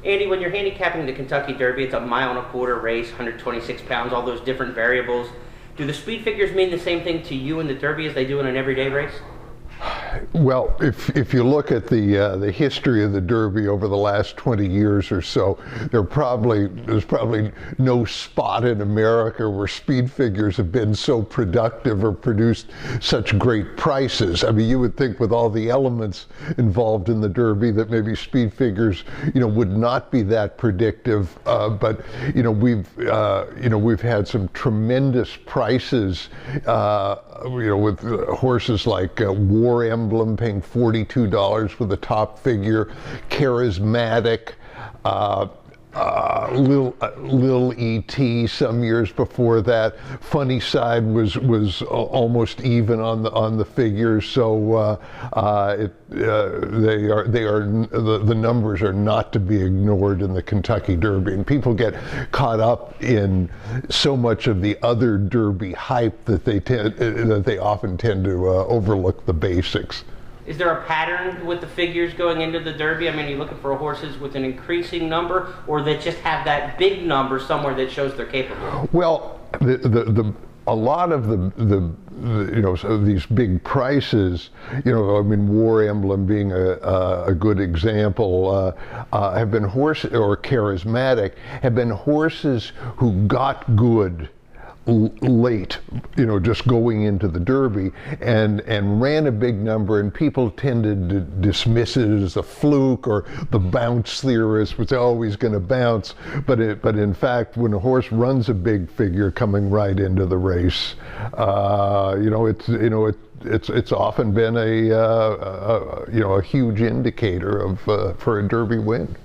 Andy, when you're handicapping the Kentucky Derby, it's a mile and a quarter race, 126 pounds, all those different variables. Do the speed figures mean the same thing to you in the Derby as they do in an everyday race? Well, if you look at the history of the Derby over the last 20 years or so, there's probably no spot in America where speed figures have been so productive or produced such great prices. I mean, you would think with all the elements involved in the Derby that maybe speed figures, would not be that predictive. But we've had some tremendous prices. With horses like War Emblem paying $42 for the top figure, Charismatic, Lil E.T. some years before that. Funny Side was almost even on the figures. So the numbers are not to be ignored in the Kentucky Derby, and people get caught up in so much of the other Derby hype that they often tend to overlook the basics. Is there a pattern with the figures going into the Derby? I mean, are you looking for horses with an increasing number, or that just have that big number somewhere that shows they're capable? Well, a lot of these big prices, War Emblem being a good example, have been horses, or Charismatic, have been horses who got good late, just going into the Derby and ran a big number, and people tended to dismiss it as a fluke, or the bounce theorist was always going to bounce. But in fact, when a horse runs a big figure coming right into the race, it's often been a huge indicator for a Derby win.